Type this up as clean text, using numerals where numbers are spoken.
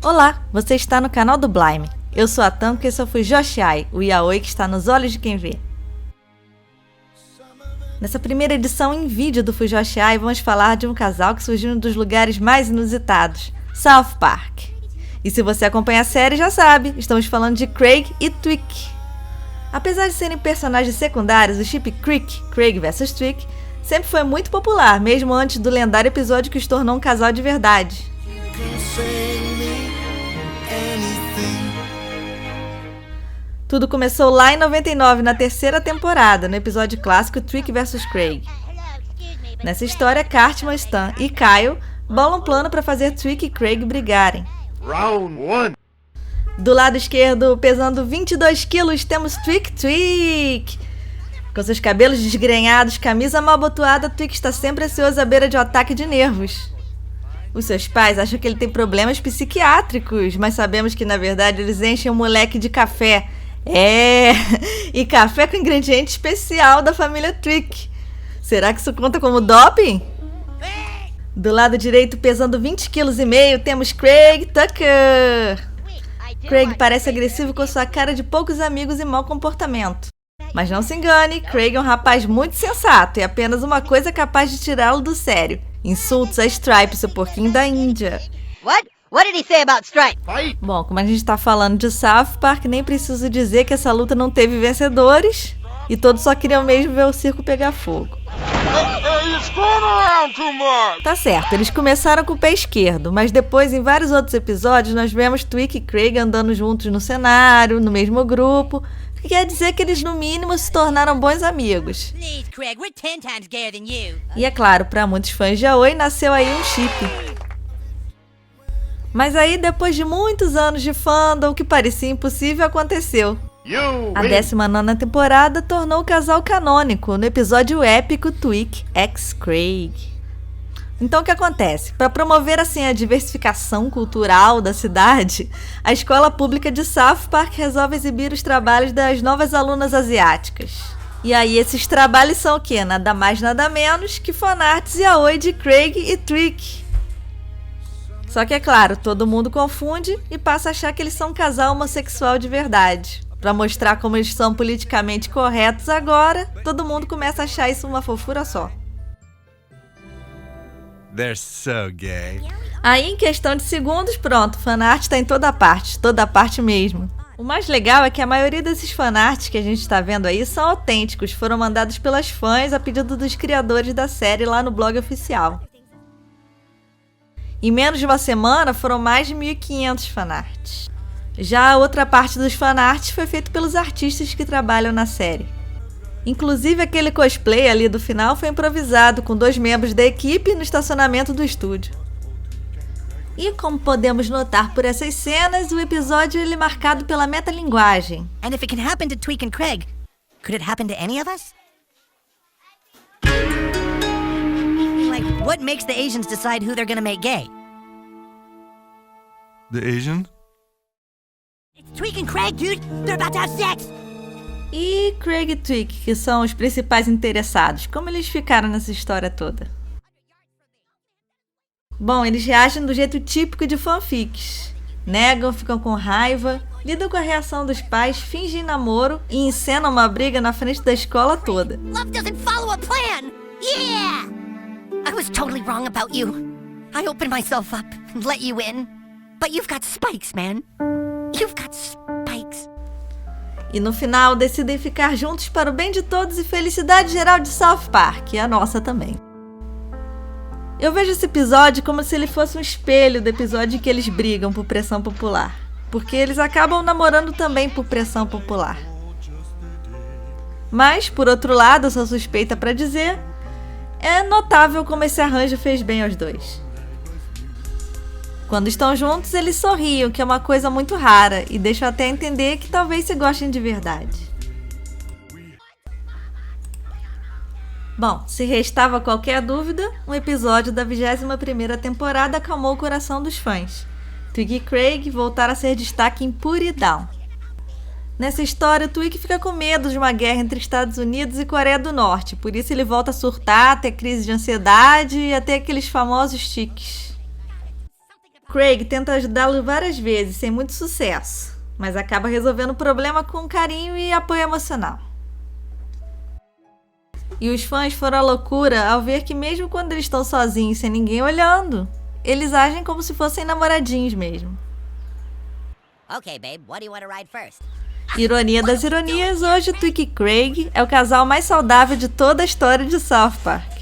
Olá, você está no canal do Blyme. Eu sou a Tamko e esse é o Fujoshi, o yaoi que está nos olhos de quem vê. Nessa primeira edição em vídeo do Fujoshi, vamos falar de um casal que surgiu em um dos lugares mais inusitados, South Park. E se você acompanha a série já sabe, estamos falando de Craig e Twig. Apesar de serem personagens secundários, o chip Craig vs Twig sempre foi muito popular, mesmo antes do lendário episódio que os tornou um casal de verdade. Tudo começou lá em 99, na terceira temporada, no episódio clássico Twig vs Craig. Nessa história, Cartman, Stan e Kyle bolam um plano para fazer Twig e Craig brigarem. Round 1. Do lado esquerdo, pesando 22 quilos, temos Twig. Com seus cabelos desgrenhados, camisa mal abotoada, Twig está sempre ansioso à beira de um ataque de nervos. Os seus pais acham que ele tem problemas psiquiátricos, mas sabemos que, na verdade, eles enchem o moleque de café. E café com ingrediente especial da família Twig. Será que isso conta como doping? Do lado direito, pesando 20,5 kg, temos Craig Tucker. Craig parece agressivo com sua cara de poucos amigos e mau comportamento. Mas não se engane, Craig é um rapaz muito sensato e apenas uma coisa capaz de tirá-lo do sério: insultos a Stripe, seu porquinho da Índia. What did he say about Stripe? Bom, como a gente está falando de South Park, nem preciso dizer que essa luta não teve vencedores e todos só queriam mesmo ver o circo pegar fogo. Tá certo, eles começaram com o pé esquerdo, mas depois, em vários outros episódios, nós vemos Twig e Craig andando juntos no cenário, no mesmo grupo, o que quer dizer que eles, no mínimo, se tornaram bons amigos. Please, Craig, we're 10 times gayer than you. E é claro, para muitos fãs de yaoi, nasceu aí um chip. Mas aí, depois de muitos anos de fandom, o que parecia impossível aconteceu. A 19ª temporada tornou o casal canônico no episódio épico Twig x Craig. Então o que acontece? Para promover assim a diversificação cultural da cidade, a escola pública de South Park resolve exibir os trabalhos das novas alunas asiáticas. E aí esses trabalhos são o quê? Nada mais nada menos que fanarts yaoi de Craig e Twig. Só que é claro, todo mundo confunde e passa a achar que eles são um casal homossexual de verdade. Pra mostrar como eles são politicamente corretos agora, todo mundo começa a achar isso uma fofura só. They're so gay. Aí, em questão de segundos, pronto, fanart tá em toda parte mesmo. O mais legal é que a maioria desses fanarts que a gente tá vendo aí são autênticos, foram mandados pelas fãs a pedido dos criadores da série lá no blog oficial. Em menos de uma semana, foram mais de 1.500 fanarts. Já a outra parte dos fanarts foi feita pelos artistas que trabalham na série. Inclusive, aquele cosplay ali do final foi improvisado com 2 membros da equipe no estacionamento do estúdio. E como podemos notar por essas cenas, o episódio ele é marcado pela metalinguagem. And if it can happen to Twig and Craig, could it happen to any of us? Like, what makes the Asians decide who they're gonna make gay? The Asian? It's Twig and Craig, dude! They're about to have sex! E Craig e Twig, que são os principais interessados, como eles ficaram nessa história toda? Bom, eles reagem do jeito típico de fanfics. Negam, ficam com raiva, lidam com a reação dos pais, fingem namoro e encenam uma briga na frente da escola toda. Love doesn't follow a plan! Yeah! I was totally wrong about you. I opened myself up and let you in. But you've got spikes, man. You've got spikes. E no final decidem ficar juntos para o bem de todos e felicidade geral de South Park, e a nossa também. Eu vejo esse episódio como se ele fosse um espelho do episódio em que eles brigam por pressão popular, porque eles acabam namorando também por pressão popular. Mas, por outro lado, eu sou suspeita para dizer, é notável como esse arranjo fez bem aos dois. Quando estão juntos, eles sorriam, que é uma coisa muito rara, e deixam até entender que talvez se gostem de verdade. Bom, se restava qualquer dúvida, um episódio da 21ª temporada acalmou o coração dos fãs. Twig e Craig voltaram a ser destaque em Put It Down. Nessa história, o Twig fica com medo de uma guerra entre Estados Unidos e Coreia do Norte, por isso ele volta a surtar, ter crise de ansiedade e até aqueles famosos tiques. Craig tenta ajudá-lo várias vezes, sem muito sucesso, mas acaba resolvendo o problema com carinho e apoio emocional. E os fãs foram à loucura ao ver que mesmo quando eles estão sozinhos, sem ninguém olhando, eles agem como se fossem namoradinhos mesmo. Okay, babe, what do you want to ride first? Ironia das ironias, hoje Twink e Craig é o casal mais saudável de toda a história de South Park.